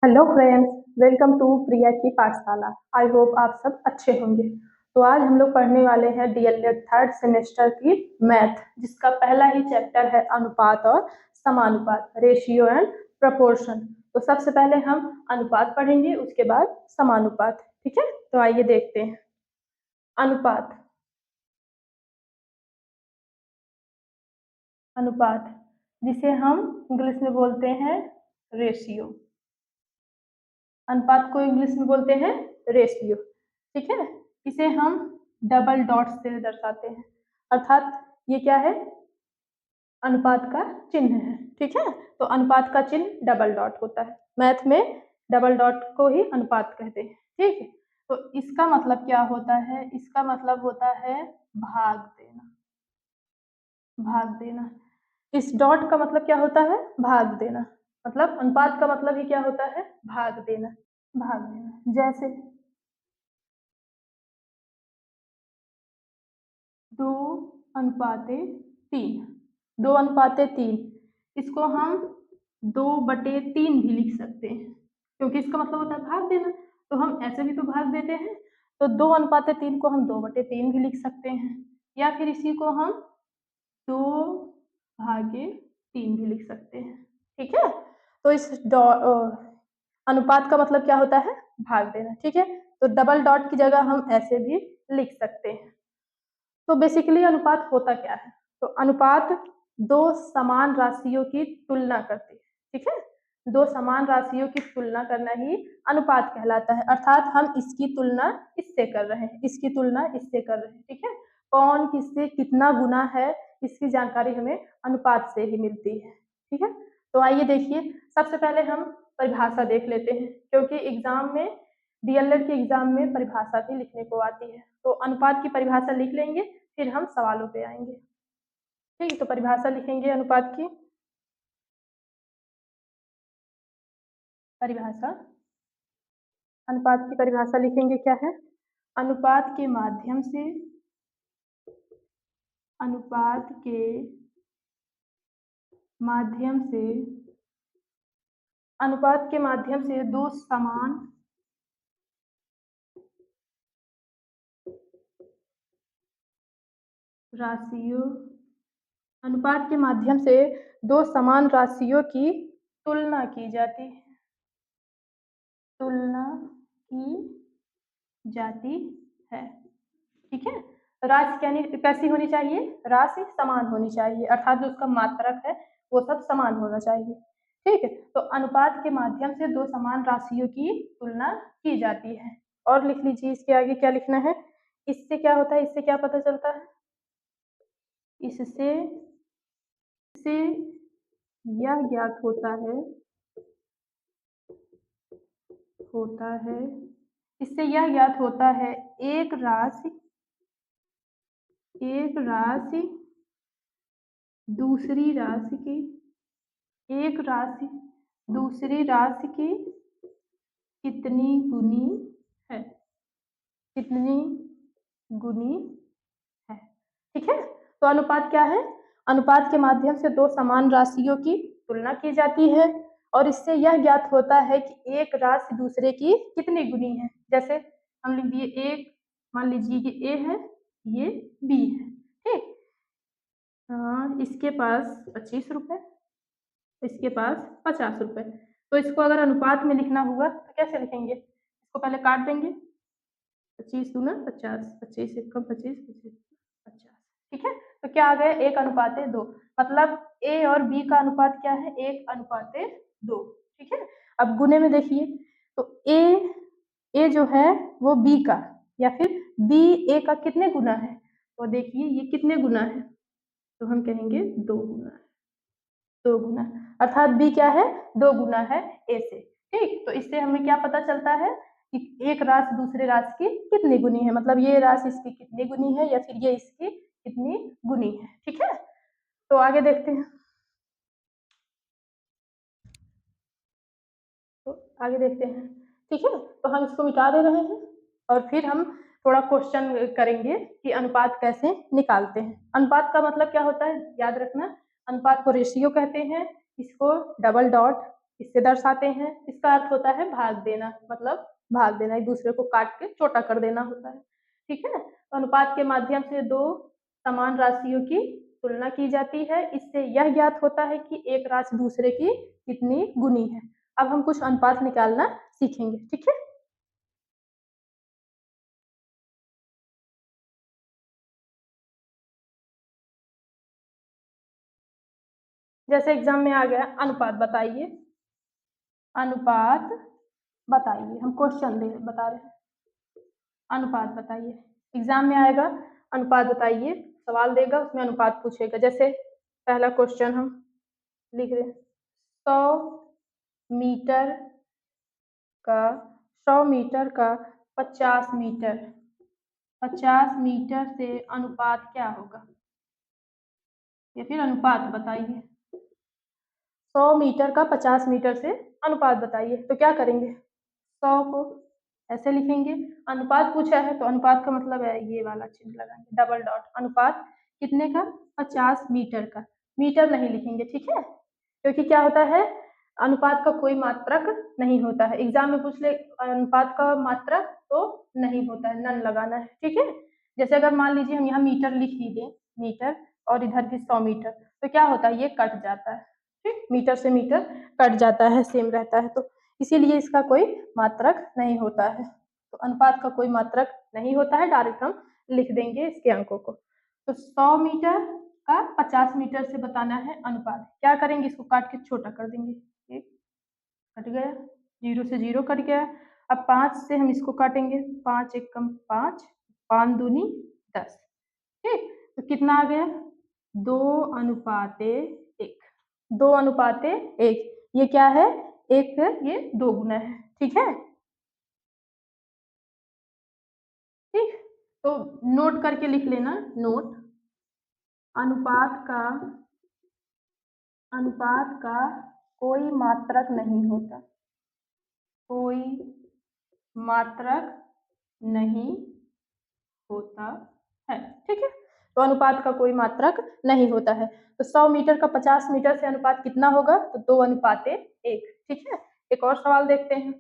Hello friends, welcome to प्रिया की पाठशाला। I hope आप सब अच्छे होंगे। तो आज हम लोग पढ़ने वाले हैं डीएलएड थर्ड सेमेस्टर की मैथ, जिसका पहला ही चैप्टर है अनुपात और समानुपात, रेशियो एंड प्रपोर्शन। तो सबसे पहले हम अनुपात पढ़ेंगे, उसके बाद समानुपात। ठीक है, तो आइए देखते हैं। अनुपात। अनुपात जिसे हम इंग्लिश में बोलते हैं रेशियो। अनुपात को इंग्लिश में बोलते हैं रेशियो। ठीक है, इसे हम डबल डॉट से दर्शाते हैं, अर्थात ये क्या है, अनुपात का चिन्ह है। ठीक है, तो अनुपात का चिन्ह डबल डॉट होता है। मैथ में डबल डॉट को ही अनुपात कहते हैं। ठीक है, तो इसका मतलब क्या होता है, इसका मतलब होता है भाग देना। भाग देना, इस डॉट का मतलब क्या होता है, भाग देना। मतलब अनुपात का मतलब ही क्या होता है, भाग देना। भाग देना, जैसे 2:3, 2:3, इसको हम 2/3 भी लिख सकते हैं, क्योंकि इसका मतलब होता है भाग देना। तो हम ऐसे भी तो भाग देते हैं, तो 2:3 को हम 2/3 भी लिख सकते हैं, या फिर इसी को हम 2/3 भी लिख सकते हैं। ठीक है, तो इस अनुपात का मतलब क्या होता है, भाग देना। ठीक है, तो डबल डॉट की जगह हम ऐसे भी लिख सकते हैं। तो बेसिकली अनुपात होता क्या है, तो अनुपात दो समान राशियों की तुलना करती है। ठीक है, दो समान राशियों की तुलना करना ही अनुपात कहलाता है, अर्थात हम इसकी तुलना इससे कर रहे हैं, इसकी तुलना इससे कर रहे हैं। ठीक है, कौन किससे कितना गुना है, इसकी जानकारी हमें अनुपात से ही मिलती है। ठीक है, तो आइए देखिए, सबसे पहले हम परिभाषा देख लेते हैं, क्योंकि एग्जाम में, डीएलएड के एग्जाम में परिभाषा भी लिखने को आती है। तो अनुपात की परिभाषा लिख लेंगे, फिर हम सवालों पे आएंगे। ठीक है, तो परिभाषा लिखेंगे अनुपात की। परिभाषा, अनुपात की परिभाषा लिखेंगे, क्या है, अनुपात के माध्यम से, अनुपात के माध्यम से, अनुपात के माध्यम से दो समान राशियों, अनुपात के माध्यम से दो समान राशियों की तुलना की जाती है, तुलना की जाती है। ठीक है, राशि कैसी होनी चाहिए, राशि समान होनी चाहिए, अर्थात जो उसका मात्रक है वो सब समान होना चाहिए। ठीक है, तो अनुपात के माध्यम से दो समान राशियों की तुलना की जाती है। और लिख लीजिए, इसके आगे क्या लिखना है, इससे क्या होता है, इससे क्या पता चलता है, इससे से यह ज्ञात होता है, होता है, इससे यह ज्ञात होता है, एक राशि, एक राशि दूसरी राशि की, एक राशि दूसरी राशि की कितनी गुनी है, कितनी गुनी है। ठीक है, तो अनुपात क्या है, अनुपात के माध्यम से दो समान राशियों की तुलना की जाती है, और इससे यह ज्ञात होता है कि एक राशि दूसरे की कितनी गुनी है। जैसे हम लिख दिए एक, मान लीजिए ये ए है, ये बी है। ठीक, इसके पास 25 रुपए, इसके पास 50 रुपए। तो इसको अगर अनुपात में लिखना हुआ तो कैसे लिखेंगे, इसको पहले काट देंगे, 25×50, 25 एकम 25, 25 50। ठीक है, तो क्या आ गया, 1:2, मतलब ए और बी का अनुपात क्या है, 1:2। ठीक है, अब गुने में देखिए, तो ए जो है वो बी का, या फिर बी ए का कितने गुना है, तो देखिए ये कितने गुना है, तो हम कहेंगे 2 गुना, 2 गुना, अर्थात बी क्या है, 2 गुना है ए से। ठीक, तो इससे हमें क्या पता चलता है कि एक राशि दूसरे राशि की कितनी गुनी है, मतलब ये राशि इसकी कितनी गुनी है, या फिर ये इसकी कितनी गुनी है। ठीक है, तो आगे देखते हैं, तो आगे देखते हैं। ठीक है, तो हम इसको मिटा दे रहे हैं, और फिर हम थोड़ा क्वेश्चन करेंगे कि अनुपात कैसे निकालते हैं। अनुपात का मतलब क्या होता है, याद रखना, अनुपात को रेशियो कहते हैं, इसको डबल डॉट, इससे दर्शाते हैं। इसका अर्थ होता है भाग देना, मतलब भाग देना, एक दूसरे को काट के छोटा कर देना होता है। ठीक है, तो अनुपात के माध्यम से दो समान राशियों की तुलना की जाती है। इससे यह ज्ञात होता है कि एक राशि दूसरे की कितनी गुनी है। अब हम कुछ अनुपात निकालना सीखेंगे। ठीक है, जैसे एग्जाम में आ गया अनुपात बताइए, अनुपात बताइए, हम क्वेश्चन दे बता रहे हैं, अनुपात बताइए। एग्जाम में आएगा अनुपात बताइए, सवाल देगा उसमें अनुपात पूछेगा। जैसे पहला क्वेश्चन हम लिख रहे हैं, 100 मीटर का 100 मीटर का 50 मीटर, 50 मीटर से अनुपात क्या होगा, या फिर अनुपात बताइए। 100 मीटर का 50 मीटर से अनुपात बताइए, तो क्या करेंगे, 100 को ऐसे लिखेंगे। अनुपात पूछा है तो अनुपात का मतलब है ये वाला चिन्ह लगाएंगे, डबल डॉट। अनुपात कितने का, 50 मीटर का, मीटर नहीं लिखेंगे। ठीक है, क्योंकि क्या होता है, अनुपात का कोई मात्रक नहीं होता है। एग्जाम में पूछ ले अनुपात का मात्रक तो नहीं होता है, नन लगाना है। ठीक है, जैसे अगर मान लीजिए हम यहाँ मीटर लिख ही दें, मीटर, और इधर भी 100 मीटर, तो क्या होता है, ये कट जाता है। ठीक, मीटर से मीटर कट जाता है, सेम रहता है, तो इसीलिए इसका कोई मात्रक नहीं होता है। तो अनुपात का कोई मात्रक नहीं होता है, डायरेक्ट हम लिख देंगे इसके अंकों को। तो 100 मीटर का 50 मीटर से बताना है अनुपात, क्या करेंगे, इसको काट के छोटा कर देंगे। एक कट गया, 0 से 0 कट गया। अब 5 से हम इसको काटेंगे, 5 एकम 5, 5 दूनी 10। ठीक, तो कितना आ गया, 2:1। 2:1, ये क्या है, एक, ये 2 गुना है। ठीक है, ठीक, तो नोट करके लिख लेना, नोट, अनुपात का, अनुपात का कोई मात्रक नहीं होता, कोई मात्रक नहीं होता है। ठीक है, तो अनुपात का कोई मात्रक नहीं होता है। तो 100 मीटर का 50 मीटर से अनुपात कितना होगा, तो 2:1। ठीक है, एक और सवाल देखते हैं।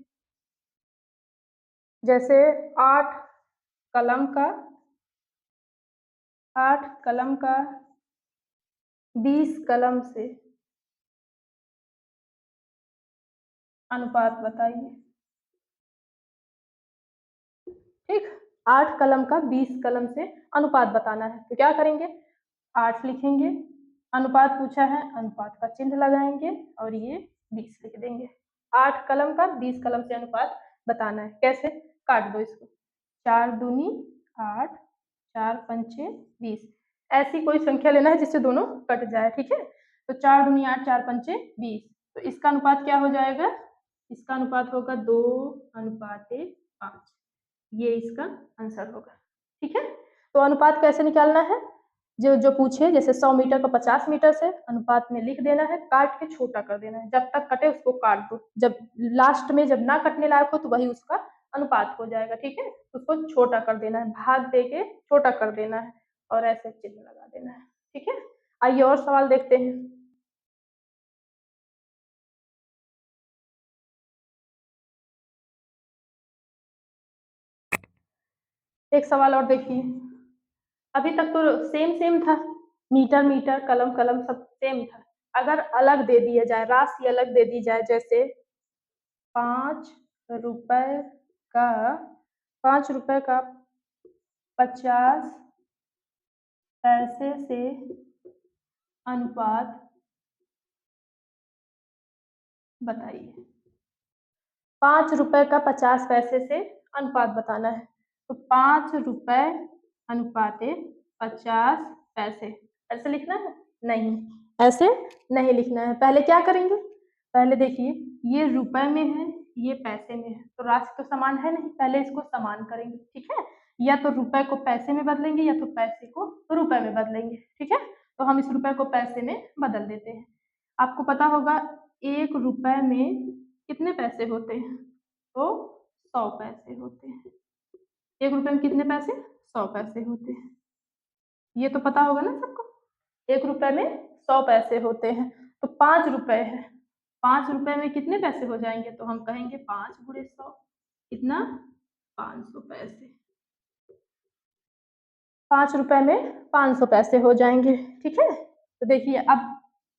जैसे 8 कलम का 20 कलम से अनुपात बताइए। ठीक, 8 कलम का 20 कलम से अनुपात बताना है, तो क्या करेंगे, 8 लिखेंगे, अनुपात पूछा है, अनुपात का चिन्ह लगाएंगे और ये 20 लिख देंगे। 8 कलम का 20 कलम से अनुपात बताना है, कैसे, काट दो इसको, 4 दूनी 8, 4 पंचे 20, ऐसी कोई संख्या लेना है जिससे दोनों कट जाए। ठीक है, तो 4 दूनी 8, 4 पंचे 20, तो इसका अनुपात क्या हो जाएगा, इसका अनुपात होगा 2:5, ये इसका आंसर होगा। ठीक है, तो अनुपात कैसे निकालना है, जो जो पूछे, जैसे 100 मीटर का 50 मीटर से अनुपात में लिख देना है, काट के छोटा कर देना है, जब तक कटे उसको काट दो, जब लास्ट में जब ना कटने लायक हो तो वही उसका अनुपात हो जाएगा। ठीक है, उसको छोटा कर देना है, भाग दे के छोटा कर देना है और ऐसे चिन्ह लगा देना है। ठीक है, आइए और सवाल देखते हैं। एक सवाल और देखिए, अभी तक तो सेम सेम था, मीटर मीटर, कलम कलम सब सेम था। अगर अलग दे दिया जाए, राशि अलग दे दी जाए, जैसे 5 रुपए का 5 रुपए का 50 पैसे से अनुपात बताइए। 5 रुपए का 50 पैसे से अनुपात बताना है, तो 5 रुपए अनुपाते 50 पैसे, ऐसे लिखना है, नहीं, ऐसे नहीं लिखना है। पहले क्या करेंगे, पहले देखिए, ये रुपए में है, ये पैसे में है, तो राशि तो समान है नहीं, पहले इसको समान करेंगे। ठीक है, या तो रुपए को पैसे में बदलेंगे या तो पैसे को रुपए में बदलेंगे। ठीक है, तो हम इस रुपए को पैसे में बदल देते हैं। आपको पता होगा 1 रुपए में कितने पैसे होते हैं, तो 100 पैसे होते हैं। 1 रुपए में कितने पैसे, 100 पैसे होते हैं, ये तो पता होगा ना सबको। 1 रुपए में 100 पैसे होते हैं, तो 5 रुपए है, 5 रुपए में कितने पैसे हो जाएंगे? तो हम कहेंगे 5 गुणे 100 कितना? 500 पैसे। 5 रुपए में 500 पैसे हो जाएंगे। ठीक है, तो देखिए अब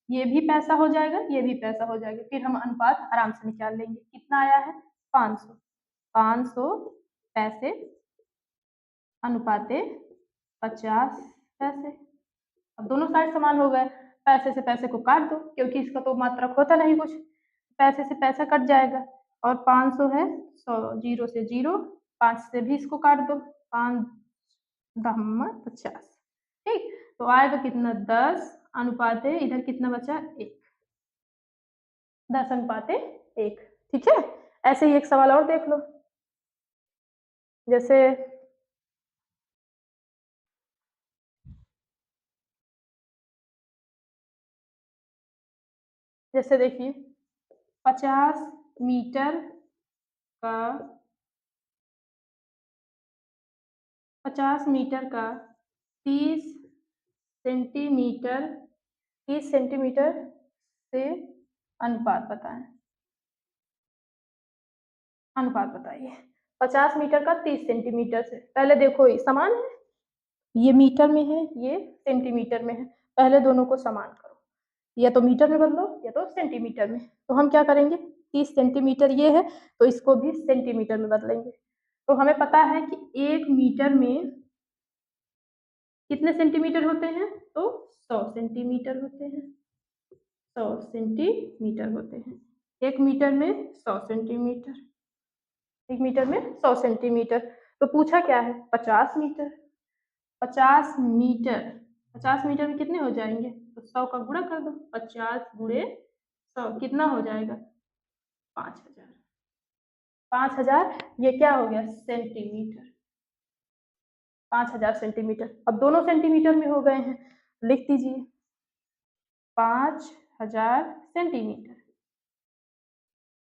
ये भी पैसा हो जाएगा, ये भी पैसा हो जाएगा, फिर हम अनुपात आराम से निकाल लेंगे। कितना आया है? 500। 500 पैसे अनुपाते 50 पैसे। अब दोनों साइड समान हो गए, पैसे से पैसे को काट दो क्योंकि इसका तो मात्रक होता नहीं कुछ, पैसे से पैसा कट जाएगा। और 500 है 100, 0 से 0, 5 से भी इसको काट दो, 5 दहम्मा 50। ठीक, तो आएगा कितना? 10 अनुपाते इधर कितना बचा? 1। 10 अनुपाते 1। ठीक है, ऐसे ही एक सवाल और देख लो। जैसे देखिए 50 मीटर का 50 मीटर का 30 सेंटीमीटर 30 सेंटीमीटर से अनुपात बताएं। अनुपात बताइए 50 मीटर का 30 सेंटीमीटर से। पहले देखो ये समान है, ये मीटर में है, ये सेंटीमीटर में है, पहले दोनों को समान करो, या तो मीटर में बदलो या तो सेंटीमीटर में। तो हम क्या करेंगे? 30 सेंटीमीटर ये है तो इसको भी सेंटीमीटर में बदलेंगे। तो हमें पता है कि 1 मीटर में कितने सेंटीमीटर होते हैं? तो 100 सेंटीमीटर होते हैं। 100 सेंटीमीटर होते हैं। 1 मीटर में 100 सेंटीमीटर। 1 मीटर में 100 सेंटीमीटर। तो पूछा क्या है? 50 मीटर। 50 मीटर 50 मीटर में कितने हो जाएंगे? तो 100 का गुणा कर दो, 50 गुणे 100 कितना हो जाएगा? 5000। 5000 ये क्या हो गया? सेंटीमीटर। 5000 सेंटीमीटर। अब दोनों सेंटीमीटर में हो गए हैं, लिख दीजिए 5000 सेंटीमीटर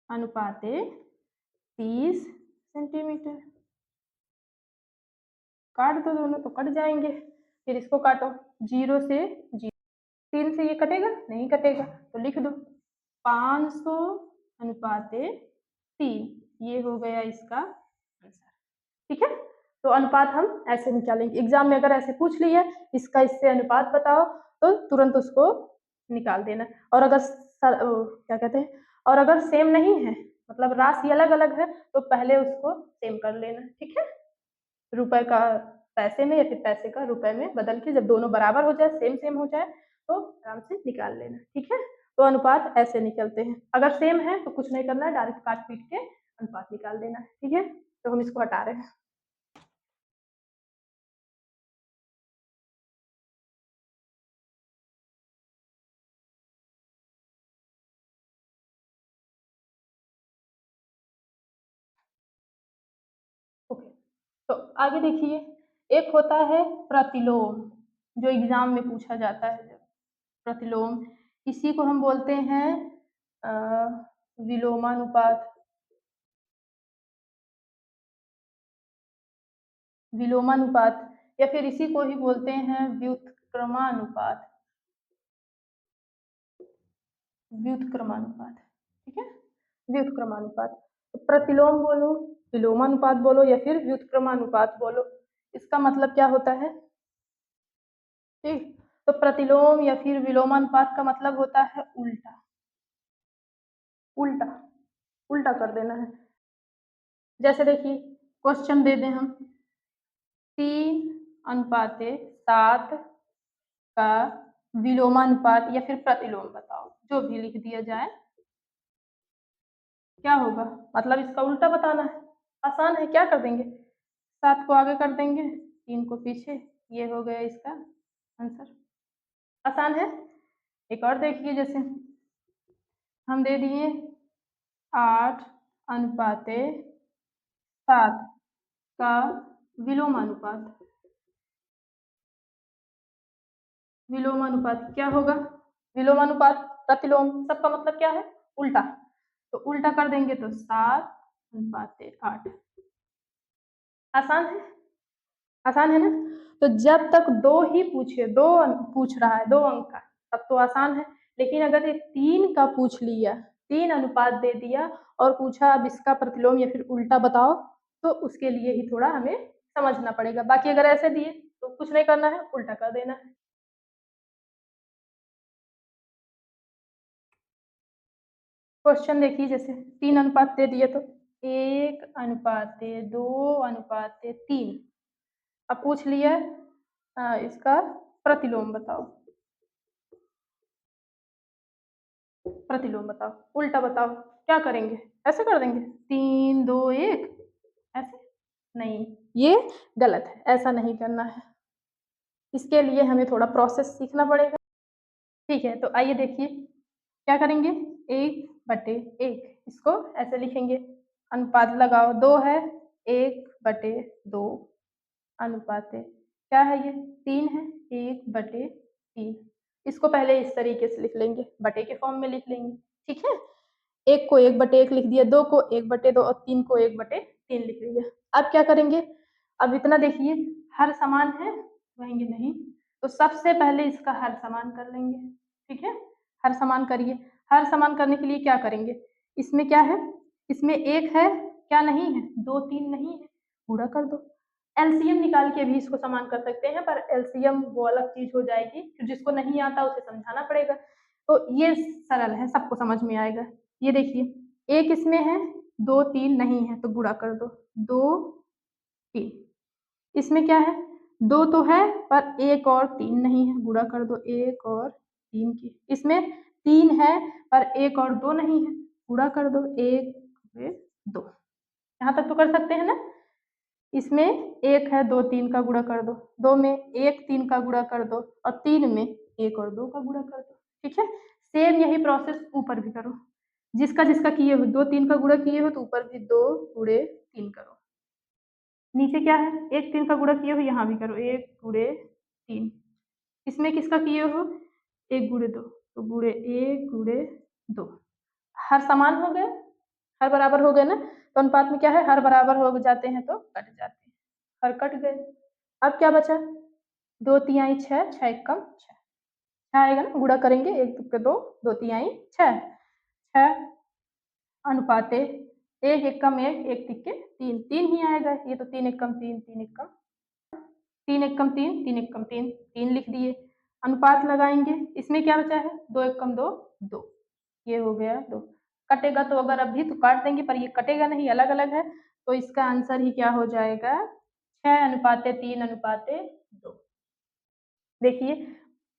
अनुपाते 30 सेंटीमीटर। काट दो, दोनों तो कट जाएंगे, फिर इसको काटो, 0 से 0, 3 से ये कटेगा नहीं? कटेगा, तो लिख दो 500 अनुपाते 3, ये हो गया इसका आंसर। ठीक है, तो अनुपात हम ऐसे निकालेंगे। एग्जाम में अगर ऐसे पूछ लिया इसका इससे अनुपात बताओ तो तुरंत उसको निकाल देना। और अगर क्या कहते हैं, और अगर सेम नहीं है, मतलब राशि अलग अलग है, तो पहले उसको सेम कर लेना। ठीक है, रुपए का पैसे में या फिर पैसे का रुपए में बदल के जब दोनों बराबर हो जाए, सेम सेम हो जाए, तो आराम से निकाल लेना। ठीक है, तो अनुपात ऐसे निकलते हैं। अगर सेम है तो कुछ नहीं करना है, डायरेक्ट काट पीट के अनुपात निकाल देना है। ठीक है, तो हम इसको हटा रहे हैं। ओके, तो आगे देखिए, एक होता है प्रतिलोम, जो एग्जाम में पूछा जाता है। प्रतिलोम, इसी को हम बोलते हैं विलोमानुपात। विलोमानुपात या फिर इसी को ही बोलते हैं व्युत्क्रमानुपात। व्युत्क्रमानुपात, ठीक है, व्युत्क्रमानुपात। तो प्रतिलोम बोलो, विलोमानुपात बोलो या फिर व्युत्क्रमानुपात बोलो, इसका मतलब क्या होता है? ठीक, तो प्रतिलोम या फिर विलोमानुपात का मतलब होता है उल्टा। उल्टा उल्टा कर देना है। जैसे देखिए क्वेश्चन दे दें हम, 3:7 का विलोमानुपात या फिर प्रतिलोम बताओ, जो भी लिख दिया जाए, क्या होगा? मतलब इसका उल्टा बताना है। आसान है, क्या कर देंगे? 7 को आगे कर देंगे, 3 को पीछे, ये हो गया इसका आंसर। आसान है। एक और देखिए, जैसे हम दे दिए 8:7 का विलोमानुपात। विलोमानुपात क्या होगा? विलोमानुपात प्रतिलोम सबका मतलब क्या है? उल्टा। तो उल्टा कर देंगे तो 7:8। आसान है, आसान है ना? तो जब तक दो ही पूछे, पूछ रहा है 2 अंक का, तब तो आसान है। लेकिन अगर ये 3 का पूछ लिया 3 अनुपात दे दिया और पूछा अब इसका प्रतिलोम या फिर उल्टा बताओ, तो उसके लिए ही थोड़ा हमें समझना पड़ेगा। बाकी अगर ऐसे दिए तो कुछ नहीं करना है, उल्टा कर देना है। क्वेश्चन देखिए, जैसे 3 अनुपात दे दिए तो 1 अनुपात 2 अनुपात 3। अब पूछ लिया इसका प्रतिलोम बताओ, प्रतिलोम बताओ, उल्टा बताओ। क्या करेंगे? ऐसे कर देंगे 3 2 1, ऐसे नहीं, ये गलत है, ऐसा नहीं करना है। इसके लिए हमें थोड़ा प्रोसेस सीखना पड़ेगा। ठीक है, तो आइए देखिए क्या करेंगे। 1/1 इसको ऐसे लिखेंगे, अनुपात लगाओ, 2 है, 1/2 अनुपात क्या है ये, 3 है, 1/3। इसको पहले इस तरीके से लिख लेंगे, बटे के फॉर्म में लिख लेंगे। ठीक है, 1 को 1/1 लिख दिया, 2 को 1/2 और 3 को 1/3 लिख लिया। अब क्या करेंगे, अब इतना देखिए हर समान है, कहेंगे नहीं, तो सबसे पहले इसका हर समान कर लेंगे। ठीक है, हर समान करिए। हर समान करने के लिए क्या करेंगे, इसमें क्या है, इसमें 1 है, क्या नहीं है, 2 3 नहीं है, पूरा कर दो। एलसीएम निकाल के भी इसको समान कर सकते हैं, पर एलसीएम वो अलग चीज हो जाएगी, फिर जिसको नहीं आता उसे समझाना पड़ेगा। तो ये सरल है, सबको समझ में आएगा। ये देखिए 1 इसमें है, 2 3 नहीं है, तो गुणा कर दो, 2 3। इसमें क्या है, 2 तो है पर 1 और 3 नहीं है, गुणा कर दो 1 और 3 की। इसमें 3 है पर 1 और 2 नहीं है, गुणा कर दो 1 2। यहाँ तक तो कर सकते हैं ना। इसमें 1 है, 2 3 का गुणा कर दो, 2 में 1 3 का गुणा कर दो और 3 में 1 और 2 का गुणा कर दो। ठीक है, सेम यही प्रोसेस ऊपर भी करो, जिसका जिसका किए हो, 2 3 का गुणा किए हो तो ऊपर भी 2 गुणे 3 करो। नीचे क्या है, 1 3 का गुणा किए हो, यहाँ भी करो 1 गुणे 3। इसमें किसका किए हो, 1 गुणे 2, तो गुणे 1 गुणे 2। हर समान हो गए, हर बराबर हो गए ना, तो अनुपात में क्या है, हर बराबर हो जाते हैं तो कट जाते हैं, हर कट गए। अब क्या बचा, 2 तिहाई 6, 6 एकम 6, 6 आएगा ना, गुणा करेंगे 1 तुक्के 2, 2 तिहाई 6, 6 अनुपात 1 एकम 1, 1 तिक्के 3, 3 ही आएगा। ये तो 3 एकम 3, 3 एकम 3 एकम 3, 3 एकम 3, 3 लिख दिए। अनुपात लगाएंगे, इसमें क्या बचा है, 2 एकम 2, 2, ये हो गया 2। कटेगा तो अगर अभी तो काट देंगे, पर ये कटेगा नहीं, अलग अलग है, तो इसका आंसर ही क्या हो जाएगा, 6 अनुपात 3 अनुपात 2। देखिए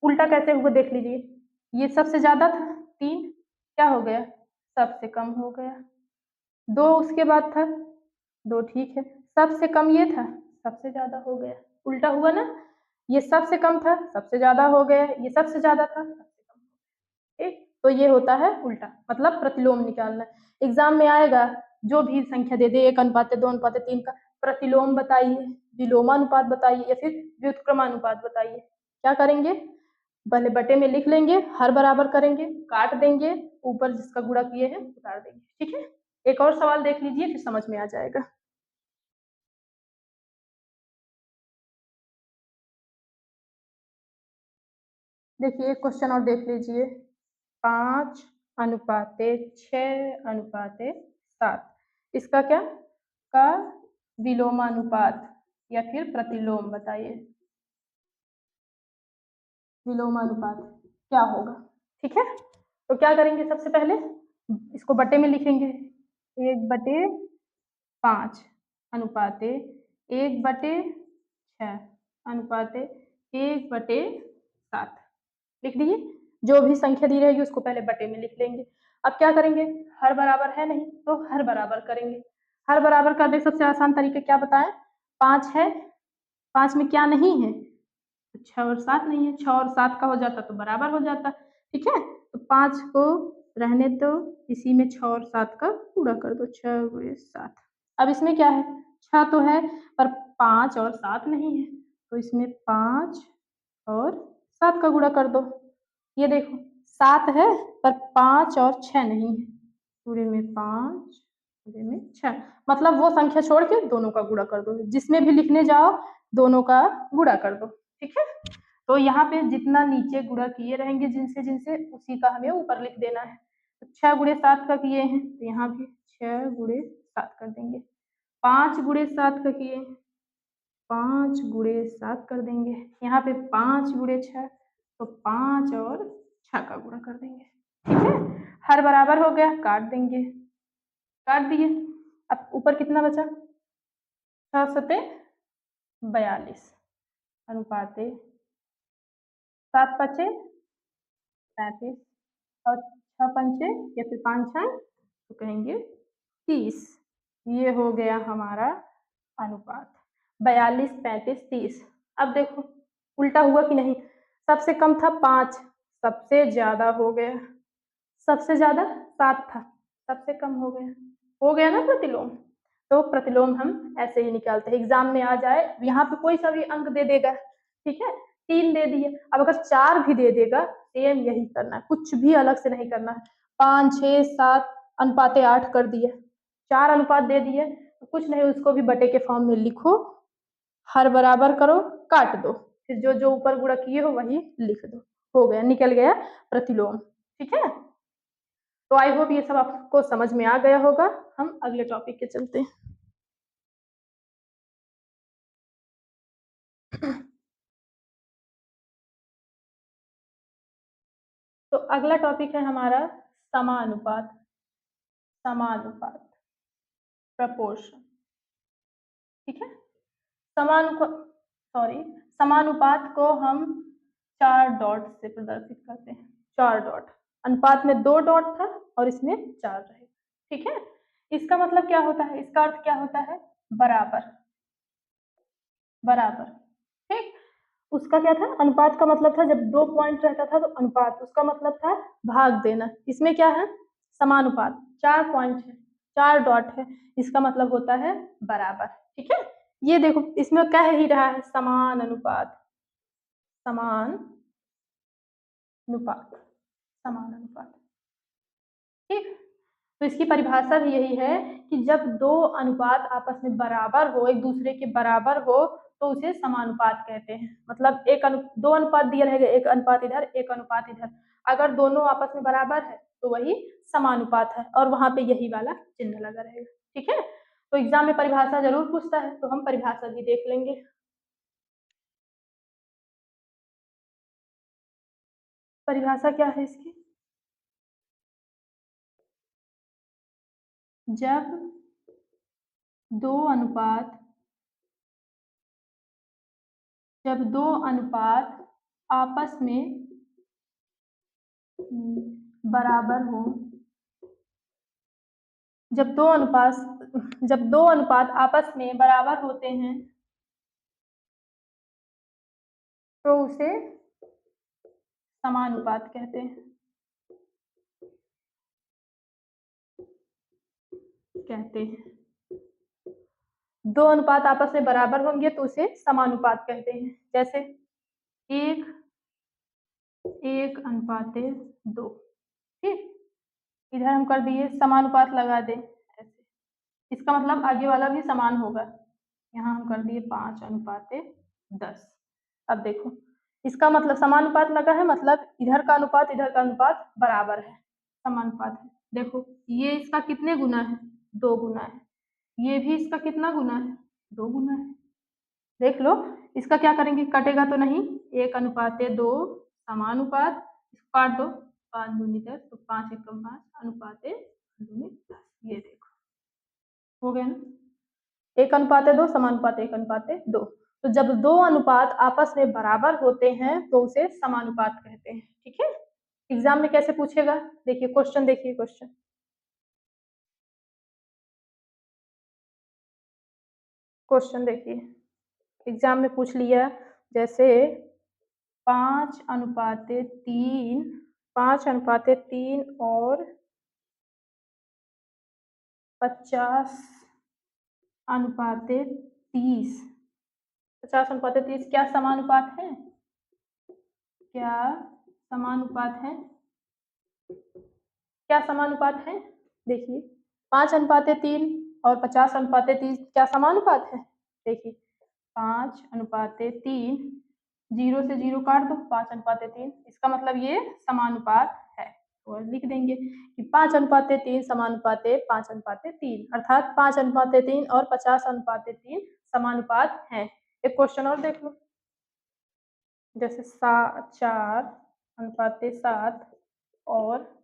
उल्टा कैसे हुआ, देख लीजिए, ये सबसे ज्यादा था 3, क्या हो गया, सबसे कम हो गया। 2 उसके बाद था, 2 ठीक है, सबसे कम ये था, सबसे ज्यादा हो गया। उल्टा हुआ ना, ये सबसे कम था, सबसे ज्यादा हो गया, ये सबसे ज्यादा था, सबसे कम। ठीक, तो ये होता है उल्टा, मतलब प्रतिलोम निकालना। एग्जाम में आएगा, जो भी संख्या दे दे, 1 अनुपात 2 अनुपात 3 का प्रतिलोम बताइए, विलोमानुपात बताइए या फिर व्युत्क्रमानुपात बताइए। क्या करेंगे, पहले बटे में लिख लेंगे, हर बराबर करेंगे, काट देंगे, ऊपर जिसका गुणा किए हैं उतार देंगे। ठीक है, एक और सवाल देख लीजिए, फिर समझ में आ जाएगा। देखिए एक क्वेश्चन और देख लीजिए, 5 अनुपात 6 अनुपात 7, इसका क्या का विलोमानुपात या फिर प्रतिलोम बताइए। विलोमानुपात क्या होगा, ठीक है, तो क्या करेंगे, सबसे पहले इसको बटे में लिखेंगे, 1/5 अनुपात 1/6 अनुपात 1/7 लिख दिए। जो भी संख्या दी रहेगी उसको पहले बटे में लिख लेंगे। अब क्या करेंगे, हर बराबर है नहीं तो हर बराबर करेंगे। हर बराबर करने सबसे आसान तरीका क्या बताएं, 5 है, 5 में क्या नहीं है, 6 और 7 नहीं है, 6 और 7 का हो जाता तो बराबर हो जाता। ठीक है, तो 5 को रहने दो, इसी में 6 और 7 का पूरा कर दो, 6 गुणे 7। अब इसमें क्या है, 6 तो है पर 5 और 7 नहीं है, तो इसमें 5 और 7 का गुणा कर दो। ये देखो 7 है पर 5 और 6 नहीं है, पूरे में 5 पूरे में 6, मतलब वो संख्या छोड़ के दोनों का गुणा कर दो, जिसमें भी लिखने जाओ दोनों का गुणा कर दो। ठीक है, तो यहाँ पे जितना नीचे गुणा किए रहेंगे जिनसे जिनसे, उसी का हमें ऊपर लिख देना है। तो 6 गुणे 7 का किए हैं तो यहाँ भी 6 गुणे 7 कर देंगे। 5 गुणे 7 का किए 5 गुणे 7 कर देंगे। यहाँ पे 5 गुणे 6 तो 5 और 6 का गुणा कर देंगे। ठीक है, हर बराबर हो गया, काट देंगे, काट दिए। अब ऊपर कितना बचा? 6 सते 42 अनुपाते 7 पचे 35 और 6 पंचे या फिर 5 छः तो कहेंगे 30। ये हो गया हमारा अनुपात 42 35 30। अब देखो उल्टा हुआ कि नहीं, सबसे कम था 5, सबसे ज्यादा हो गया, सबसे ज्यादा 7 था, सबसे कम हो गया ना प्रतिलोम। तो प्रतिलोम हम ऐसे ही निकालते हैं, एग्जाम में आ जाए यहाँ पे कोई सा भी अंक दे देगा, ठीक है, 3 दे दिए, अब अगर 4 भी दे देगा सेम यही करना है, कुछ भी अलग से नहीं करना है। 5 6 7 अनुपाते 8 कर दिए, 4 अनुपात दे दिए तो कुछ नहीं, उसको भी बटे के फॉर्म में लिखो, हर बराबर करो, काट दो, फिर जो जो ऊपर गुणा किए हो वही लिख दो, हो गया, निकल गया प्रतिलोम। ठीक है, तो आई होप ये सब आपको समझ में आ गया होगा। हम अगले टॉपिक के चलते हैं। तो अगला टॉपिक है हमारा समानुपात, समानुपात प्रपोर्शन। ठीक है, समानुपात समानुपात को हम 4 डॉट से प्रदर्शित करते हैं, 4 डॉट, अनुपात में 2 डॉट था और इसमें 4 रहेगा। ठीक है, इसका मतलब क्या होता है, इसका अर्थ क्या होता है, बराबर, बराबर। ठीक, उसका क्या था, अनुपात का मतलब था जब 2 पॉइंट रहता था तो अनुपात, उसका मतलब था भाग देना। इसमें क्या है, समानुपात, 4 पॉइंट है, 4 डॉट है, इसका मतलब होता है बराबर। ठीक है, ये देखो इसमें कह ही रहा है समान अनुपात, समान अनुपात, समान अनुपात। ठीक, तो इसकी परिभाषा भी यही है कि जब 2 अनुपात आपस में बराबर हो, एक दूसरे के बराबर हो तो उसे समानुपात कहते हैं। मतलब 2 अनुपात दिया रहेगा, एक अनुपात इधर एक अनुपात इधर, अगर दोनों आपस में बराबर है तो वही समानुपात है और वहां पे यही वाला चिन्ह लगा रहेगा। ठीक है, तो एग्जाम में परिभाषा जरूर पूछता है तो हम परिभाषा भी देख लेंगे। परिभाषा क्या है इसकी, जब 2 अनुपात, जब 2 अनुपात आपस में बराबर हो, जब दो अनुपात आपस में बराबर होते हैं तो उसे समानुपात कहते हैं, कहते हैं। 2 अनुपात आपस में बराबर होंगे तो उसे समानुपात कहते हैं। जैसे 1 अनुपाते 2। ठीक, इधर हम कर दिए समानुपात लगा दे ऐसे, इसका मतलब आगे वाला भी समान होगा। यहाँ हम कर दिए 5 अनुपाते 10। अब देखो इसका मतलब समानुपात लगा है, मतलब इधर का अनुपात इधर का अनुपात बराबर है, समानुपात है। देखो ये इसका कितने गुना है, 2 गुना है, ये भी इसका कितना गुना है, 2 गुना है। देख लो इसका क्या करेंगे, कटेगा तो नहीं, 1 अनुपाते 2 समानुपात, इसको काट दो, 5 दूनी 10 तो 5 एकम 5 अनुपाते 10। ये देखो हो गया ना, 1 अनुपाते 2 समानुपात 1 अनुपाते 2। तो जब 2 अनुपात आपस में बराबर होते हैं तो उसे समानुपात कहते हैं। ठीक है, एग्जाम में कैसे पूछेगा, देखिए क्वेश्चन, देखिए क्वेश्चन, क्वेश्चन देखिए एग्जाम में पूछ लिया, जैसे 5 अनुपाते 3, 5 अनुपाते 3 और 50 अनुपाते 30, 50 अनुपाते 30 क्या समानुपात है, क्या समानुपात है, क्या समानुपात है, देखिए 5 अनुपाते 3 और 50 अनुपाते 30 क्या समानुपात है। देखिए 5 अनुपाते 3, 0 से 0 काट दो, 5 अनुपाते 3, इसका मतलब ये समानुपात है। तो लिख देंगे कि 5:3 समानुपाते 5:3, अर्थात 5:3 और 50:3 समानुपात हैं। एक क्वेश्चन और देख लो, जैसे 4:7 और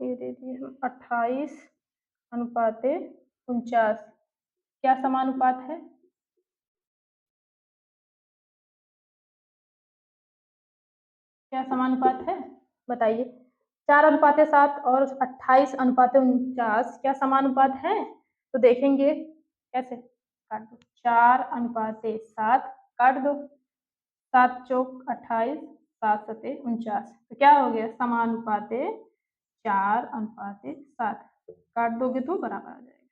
ये दे दिए हम 28:49 क्या समानुपात है? क्या समानुपात है बताइए। 4:7 और 28:49 क्या समानुपात है? तो देखेंगे कैसे, काट दो, 4:7 काट दो, 7 चौक 28, 7 सते 49, तो क्या हो गया समानुपाते 4:7, काट दोगे तो बराबर आ जाएगा।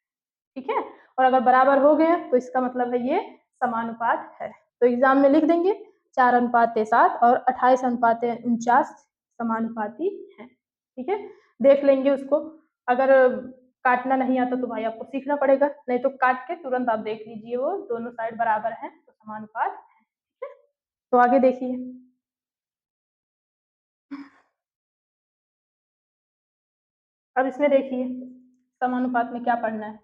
ठीक है, और अगर बराबर हो गया तो इसका मतलब है ये समानुपात है। तो एग्जाम में लिख देंगे 4:7 और 28:49 समानुपाती है। ठीक है, देख लेंगे उसको। अगर काटना नहीं आता तो भाई आपको सीखना पड़ेगा, नहीं तो काट के तुरंत आप देख लीजिए, वो दोनों साइड बराबर है तो समानुपात है। ठीक है, तो आगे देखिए, अब इसमें देखिए समानुपात में क्या पढ़ना है,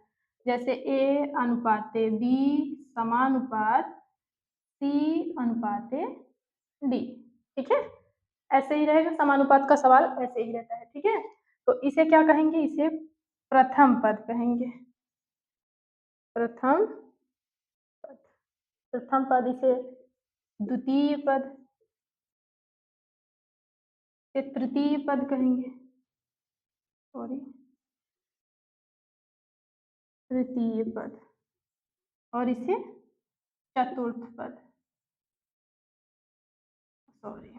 जैसे ए अनुपाते बी समानुपात सी अनुपाते डी। ठीक है, ऐसे ही रहेगा, समानुपात का सवाल ऐसे ही रहता है। ठीक है, तो इसे क्या कहेंगे, इसे प्रथम पद कहेंगे, प्रथम पद। प्रथम पद इसे द्वितीय पद, इसे तृतीय पद कहेंगे, सॉरी तृतीय पद, और इसे चतुर्थ पद, सॉरी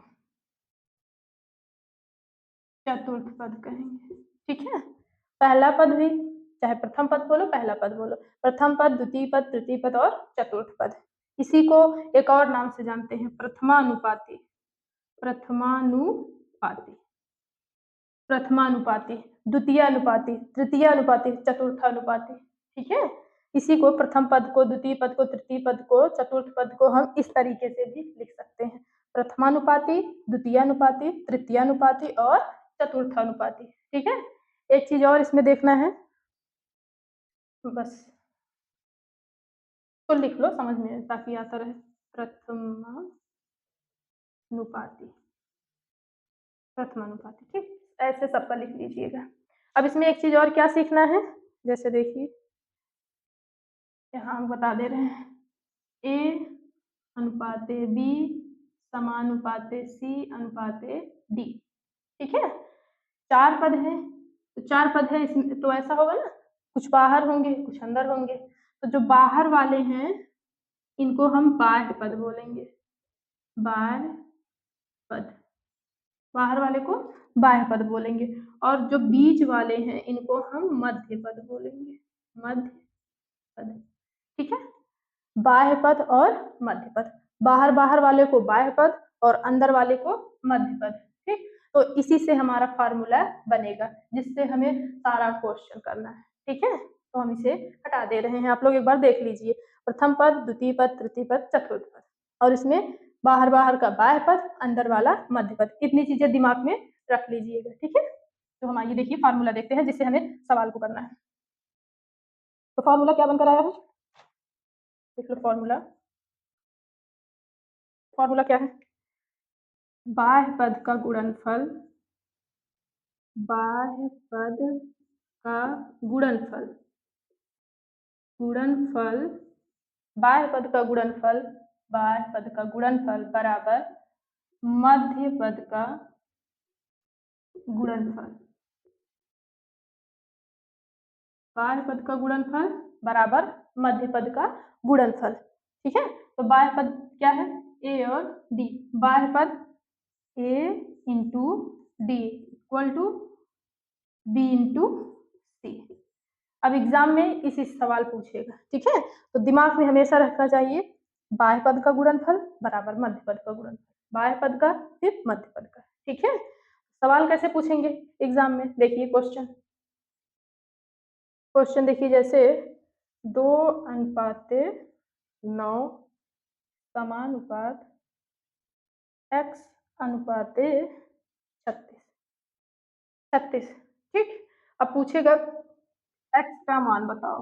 चतुर्थ पद कहेंगे। ठीक है, पहला पद भी, चाहे प्रथम पद बोलो पहला पद बोलो, प्रथम पद द्वितीय पद तृतीय पद और चतुर्थ पद। इसी को एक और नाम से जानते हैं, प्रथमानुपाती, प्रथमानुपाती, प्रथमानुपाती, द्वितीयानुपाती, तृतीयानुपाती, चतुर्थानुपाती। ठीक है, इसी को प्रथम पद को, द्वितीय पद को, तृतीय पद को, चतुर्थ पद को हम इस तरीके से भी लिख सकते हैं, प्रथमानुपाती, द्वितीयानुपाती, तृतीयानुपाती और चतुर्थानुपाती। ठीक है, एक चीज और इसमें देखना है, बस तो लिख लो समझ में ताकि आता रहे, प्रथमानुपाती, प्रथमानुपाती। ठीक, ऐसे सबका लिख लीजिएगा। अब इसमें एक चीज और क्या सीखना है, जैसे देखिए यहाँ हम बता दे रहे हैं, ए अनुपाते बी समानुपाते सी अनुपाते डी। ठीक है, 4 पद है, तो 4 पद है इसमें, तो ऐसा होगा ना, कुछ बाहर होंगे कुछ अंदर होंगे, तो जो बाहर वाले हैं इनको हम बाह्य पद बोलेंगे, बाह्य पद, बाहर वाले को बाह्य पद बोलेंगे, और जो बीच वाले हैं इनको हम मध्य पद बोलेंगे, मध्य पद। ठीक है, बाह्य पद और मध्य पद, बाहर बाहर वाले को बाह्य पद और अंदर वाले को मध्य पद। ठीक, तो इसी से हमारा फार्मूला बनेगा जिससे हमें सारा क्वेश्चन करना है। ठीक है, तो हम इसे हटा दे रहे हैं, आप लोग एक बार देख लीजिए, प्रथम पद द्वितीय पद तृतीय पद चतुर्थ पद, और इसमें बाहर बाहर का बाह्य पद, अंदर वाला मध्य पद, इतनी चीजें दिमाग में रख लीजिएगा। ठीक है, तो हम आइए देखिए फार्मूला देखते हैं जिससे हमें सवाल को करना है। तो फार्मूला क्या बनकर आया है, देख लो फॉर्मूला, फॉर्मूला क्या है, बाह्य पद का गुणनफल, बाह्य पद का गुणनफल, गुणनफल, बाह्य पद का गुणनफल, बाह्य पद का गुणनफल बराबर मध्य पद का गुणनफल, बाह्य पद का गुणनफल बराबर मध्य पद का गुणनफल। ठीक है, तो बाह्य पद क्या है, ए और डी, बाह्य पद A into D equal to B into C. अब एग्जाम में इसी सवाल पूछेगा। ठीक है, तो दिमाग में हमेशा रखना चाहिए, बाह्य पद का गुणनफल बराबर मध्य पद का गुणनफल, बाह्य पद का फिर मध्य पद का। ठीक है, सवाल कैसे पूछेंगे एग्जाम में, देखिए क्वेश्चन, क्वेश्चन देखिए, जैसे 2:9 समानुपात x अनुपाते 36, 36। ठीक, अब पूछेगा एक्स का मान बताओ,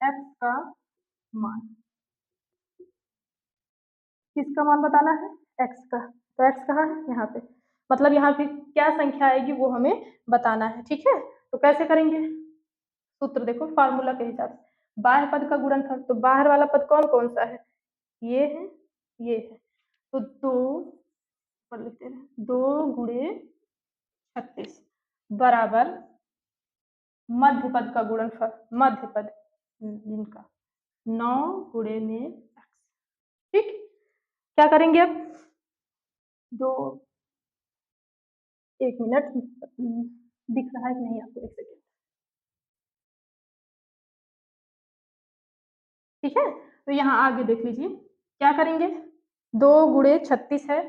एक्स का मान, किसका मान बताना है, एक्स का। तो एक्स कहाँ है, यहाँ पे, मतलब यहाँ पे क्या संख्या आएगी वो हमें बताना है। ठीक है, तो कैसे करेंगे, सूत्र देखो फार्मूला के हिसाब से, बाह्य पद का गुणनफल, तो बाहर वाला पद कौन कौन सा है, ये है, ये है, तो दो पर लिखते हैं, 2 × 36 बराबर मध्य पद का गुणनफल, मध्य पद इनका 9 × x। ठीक, क्या करेंगे अब, दो, 1 मिनट, दिख रहा है कि नहीं आपको, 1 सेकेंड। ठीक है, तो यहाँ आगे देख लीजिए क्या करेंगे, 2 × 36 है,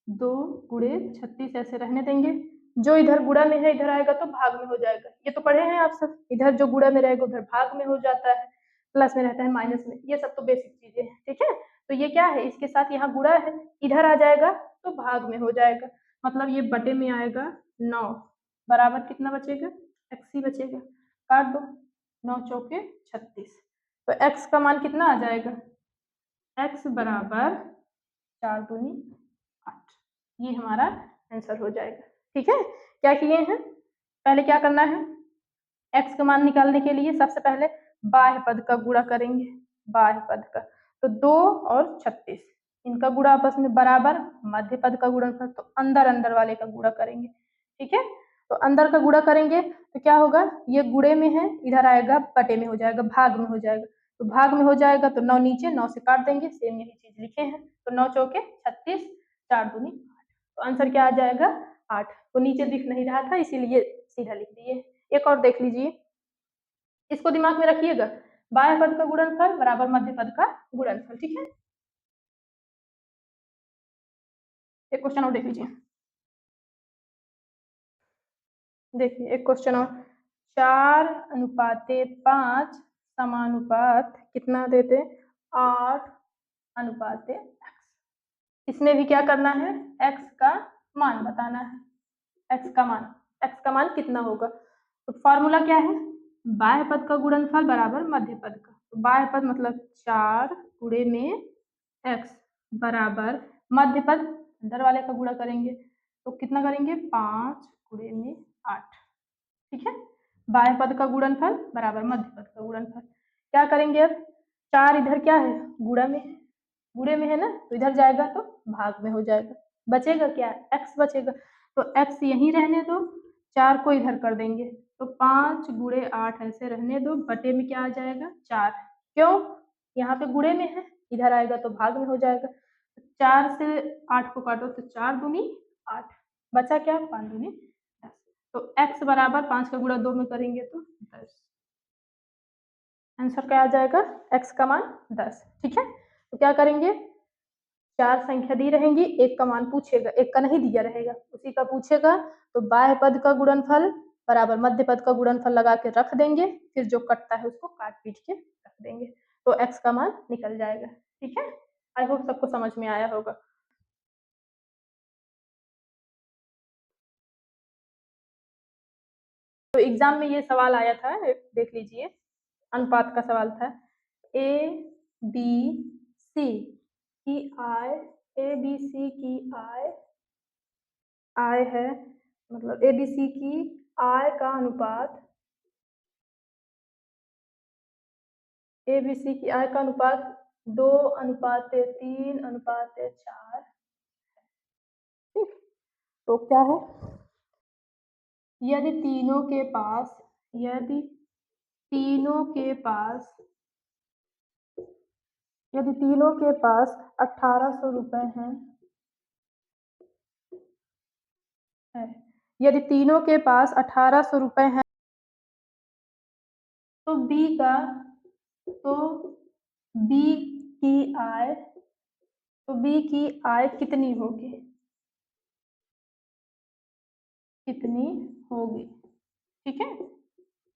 2 × 36 ऐसे रहने देंगे, जो इधर गुणा में है इधर आएगा तो भाग में हो जाएगा, ये तो पढ़े हैं आप सब, इधर जो गुणा में रहेगा उधर भाग में हो जाता है, प्लस में रहता है माइनस में, ये सब तो बेसिक चीजें हैं। ठीक है, तो ये क्या है, इसके साथ यहाँ गुणा है, इधर आ जाएगा तो भाग में हो जाएगा, मतलब ये बटे में आएगा 9 बराबर कितना बचेगा, x ही बचेगा, काट दो, 9 चौके 36, तो x का मान कितना आ जाएगा, x बराबर 4 दूनी 8, ये हमारा आंसर हो जाएगा। ठीक है, क्या किए हैं, पहले क्या करना है, x का मान निकालने के लिए सबसे पहले बाह्य पद का गुणा करेंगे, बाह्य पद का, तो 2 और 36 इनका गुणा आपस में बराबर मध्य पद का गुणनफल, तो अंदर अंदर वाले का गुणा करेंगे। ठीक है, तो अंदर का गुणा करेंगे तो क्या होगा, ये गुणे में है, इधर आएगा बटे में हो जाएगा, भाग में हो जाएगा, तो भाग में हो जाएगा तो 9 नीचे, 9 से काट देंगे, सेम यही चीज लिखे हैं, तो 9 चौके 36, 4 दूनी 8, तो आंसर क्या आ जाएगा 8, तो नीचे दिख नहीं रहा था इसीलिए सीधा लिख दिए। एक और देख लीजिए, इसको दिमाग में रखिएगा, बाह्य पद का गुणनफल बराबर मध्य पद का गुणनफल। ठीक है, एक क्वेश्चन और देख लीजिए, देखिए एक क्वेश्चन और, 4:5 समानुपात कितना देते, 8:x, इसमें भी क्या करना है, x का मान बताना है, x का मान कितना होगा, तो फॉर्मूला क्या है, बाह्य पद का गुणनफल बराबर मध्य पद का, तो बाह्य पद मतलब 4 गुणे में x बराबर मध्य पद अंदर वाले का गुणा करेंगे, तो कितना करेंगे, 5 गुणे में 8। ठीक है, बाह्य पद का गुणनफल बराबर मध्य पद का गुणनफल, क्या करेंगे अब, 4 इधर क्या है, गुणा में है, गुणे में है ना, तो इधर जाएगा तो भाग में हो जाएगा, बचेगा क्या, x बचेगा, तो x यहीं रहने दो, 4 को इधर कर देंगे, तो 5 × 8 ऐसे रहने दो, बटे में क्या आ जाएगा 4, क्यों, यहाँ पे गुणे में है, इधर आएगा तो भाग में हो जाएगा, 4 से 8 को काटो तो 4 दूनी 8, बचा क्या, 5 दूनी 10, तो x बराबर 5 का गुणा 2 में करेंगे तो 10, आंसर क्या आ जाएगा, x का मान 10। ठीक है, तो क्या करेंगे, 4 संख्या दी रहेंगी, एक का मान पूछेगा, एक का नहीं दिया रहेगा, उसी का पूछेगा, तो बाह्य पद का गुणनफल बराबर मध्य पद का गुणनफल लगा के रख देंगे, फिर जो कटता है उसको काट पीट के रख देंगे, तो x का मान निकल जाएगा। ठीक है, आई होप सबको समझ में आया होगा। तो एग्जाम में ये सवाल आया था, देख लीजिए, अनुपात का सवाल था, ए बी सी की आय, ए बी सी की आय, आय है, मतलब ए बी सी की आय का अनुपात, ए बी सी की आय का अनुपात 2:3:4, ठीक, तो क्या है, यदि तीनों के पास, यदि तीनों के पास, यदि तीनों के पास 1800 रुपए हैं, है, यदि तीनों के पास 1800 रुपए हैं, तो बी का, तो बी की आय, तो बी की आय कितनी होगी, कितनी होगी, ठीक है,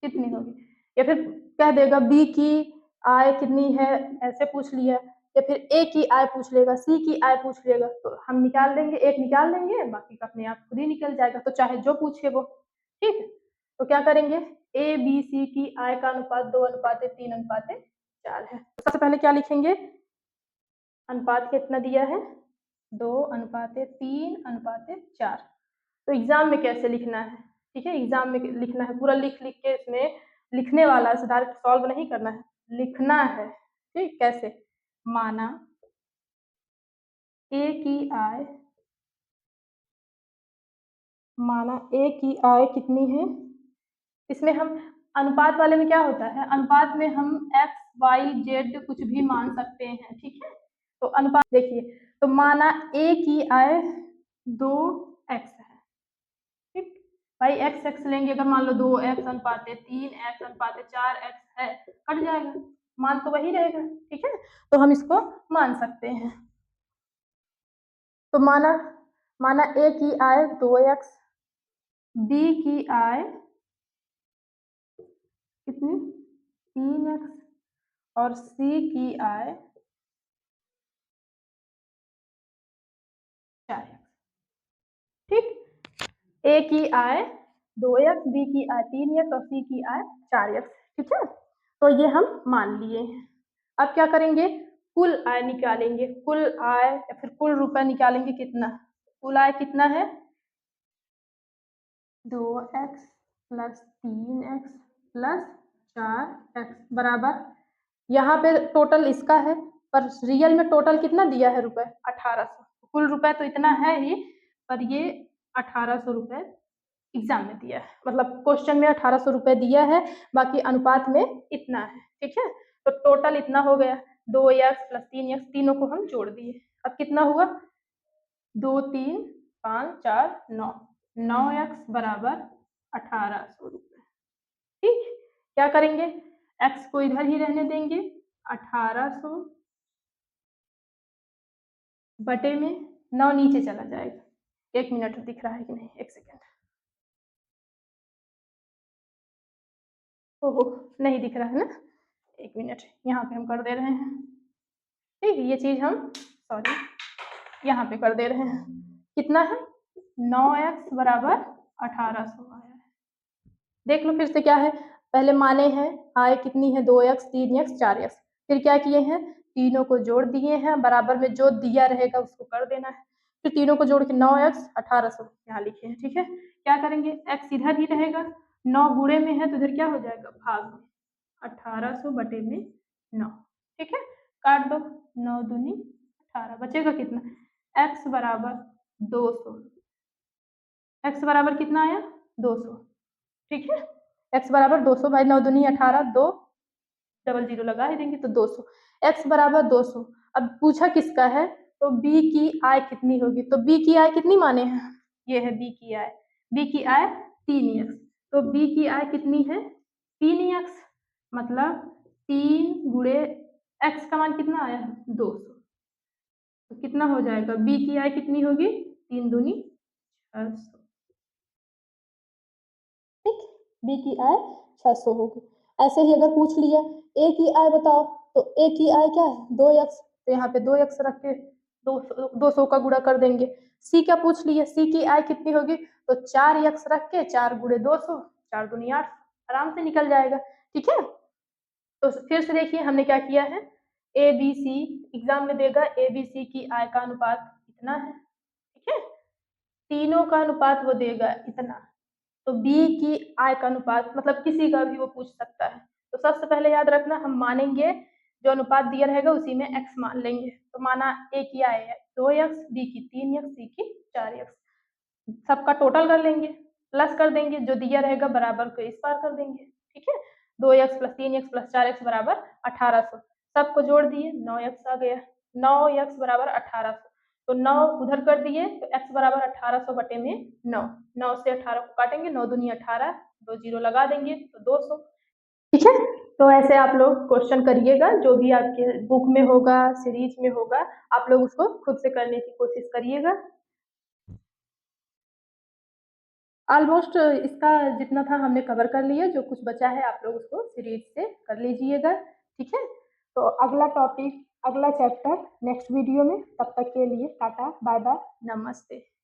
कितनी होगी, या फिर कह देगा बी की आय कितनी है ऐसे पूछ लिया, या फिर ए की आय पूछ लेगा, सी की आय पूछ लेगा, तो हम निकाल देंगे, एक निकाल देंगे, बाकी का अपने आप खुद ही निकल जाएगा, तो चाहे जो पूछे वो। ठीक। तो क्या करेंगे, ए बी सी की आय का अनुपात 2:3:4 है। तो सबसे पहले क्या लिखेंगे, अनुपात कितना दिया है, 2:3:4। तो एग्जाम में कैसे लिखना है, ठीक है, एग्जाम में लिखना है पूरा लिख लिख के, इसमें लिखने वाला है, डायरेक्ट सॉल्व नहीं करना है, लिखना है। ठीक, कैसे, माना ए की आय, माना ए की आय कितनी है, इसमें हम अनुपात वाले में क्या होता है, अनुपात में हम एक्स वाई जेड कुछ भी मान सकते हैं, ठीक है। तो अनुपात देखिए, तो माना ए की आय 2x है, ठीक भाई, एक्स एक्स लेंगे, अगर मान लो 2x अनुपात 3x अनुपात 4x है, कट जाएगा, मान तो वही रहेगा, ठीक है। तो हम इसको मान सकते हैं। तो माना ए की आय 2x, बी की आय कितनी 3x और सी की आय 4x, ठीक। ए की आय 2x, बी की आय 3x और सी की आय 4x, ठीक है। तो ये हम मान लिए हैं। अब क्या करेंगे, कुल आय निकालेंगे, कुल आय या फिर कुल रुपए निकालेंगे, कितना, कुल आय कितना है 2x plus 3x plus 4x बराबर, यहाँ पे टोटल इसका है, पर रियल में टोटल कितना दिया है रुपए 1800, कुल रुपए तो इतना है ही, पर ये 1800 रुपए एग्जाम में दिया है, मतलब क्वेश्चन में 1800 रुपए दिया है, बाकी अनुपात में इतना है, ठीक है। तो टोटल इतना हो गया, 2x प्लस 3x, तीनों को हम जोड़ दिए, अब कितना हुआ 2 3 5 4 9, 9x बराबर 1800 रुपए, ठीक। क्या करेंगे, x को इधर ही रहने देंगे, 1800 बटे में 9 नीचे चला जाएगा, 1 मिनट दिख रहा है कि नहीं, 1 सेकेंड, ओहो नहीं दिख रहा है ना, 1 मिनट, यहाँ पे हम कर दे रहे हैं, ठीक, ये चीज हम सॉरी यहाँ पे कर दे रहे हैं, कितना है 9x बराबर 1800 आया है। देख लो फिर से क्या है, पहले माने हैं आय कितनी है 2x 3x 4x, फिर क्या किए हैं, तीनों को जोड़ दिए हैं, बराबर में जो दिया रहेगा उसको कर देना है, फिर तीनों को जोड़ के 9x 1800 यहाँ लिखे हैं, ठीक है। क्या करेंगे, x इधर ही रहेगा, 9 गुणे में है तो इधर क्या हो जाएगा, भाग में, 1800 बटे में 9, ठीक है, काट दो, 9 दूनी 18, बचेगा कितना, x बराबर 200, x बराबर कितना आया 200, ठीक है, x बराबर 200, भाई 9 दूनी 18, 2 डबल जीरो लगा ही देंगे तो 200, x बराबर 200। अब पूछा किसका है, तो b की आय कितनी होगी, तो b की आय कितनी माने हैं, ये है b की आय, b की आय 3x, तो b की आय कितनी है 3x, मतलब 3 गुणे x का मान कितना आया 200, तो कितना हो जाएगा, b की आय कितनी होगी 3 दूनी 600, ठीक, बी की आय 600 होगी। ऐसे ही अगर पूछ लिया ए की आय बताओ, तो ए की आय क्या है 2x, तो यहाँ पे 2x रख के 200 का गुणा कर देंगे। सी क्या पूछ लिया, सी की आय कितनी होगी, तो 4x रख के 4 गुणे 200, 4 दूनी 8, आराम से निकल जाएगा, ठीक है। तो फिर से देखिए हमने क्या किया है, ए बी सी, एग्जाम में देगा ए बी सी की आय का अनुपात इतना है, ठीक है, तीनों का अनुपात वो देगा इतना, तो b की आय का अनुपात मतलब किसी का भी वो पूछ सकता है। तो सबसे पहले याद रखना, हम मानेंगे जो अनुपात दिया रहेगा उसी में x मान लेंगे, तो माना a की आय है 2x, b की 3x, c की 4x, सबका टोटल कर लेंगे, प्लस कर देंगे, जो दिया रहेगा बराबर को इस पार कर देंगे, ठीक है, 2x plus 3x plus 4x बराबर 1800, सबको जोड़ दिए 9x आ गया, 9x बराबर 1800, तो 9 उधर कर दिए तो x बराबर 1800 बटे में 9, 9 से 18 को काटेंगे, 9 दूनी 18, 2 जीरो लगा देंगे तो 200, ठीक है। तो ऐसे आप लोग क्वेश्चन करिएगा, जो भी आपके बुक में होगा, सीरीज में होगा, आप लोग उसको खुद से करने की कोशिश करिएगा। ऑलमोस्ट इसका जितना था हमने कवर कर लिया, जो कुछ बचा है आप लोग उसको सीरीज से कर लीजिएगा, ठीक है। तो अगला टॉपिक, अगला चैप्टर नेक्स्ट वीडियो में, तब तक के लिए टाटा बाय बाय, नमस्ते।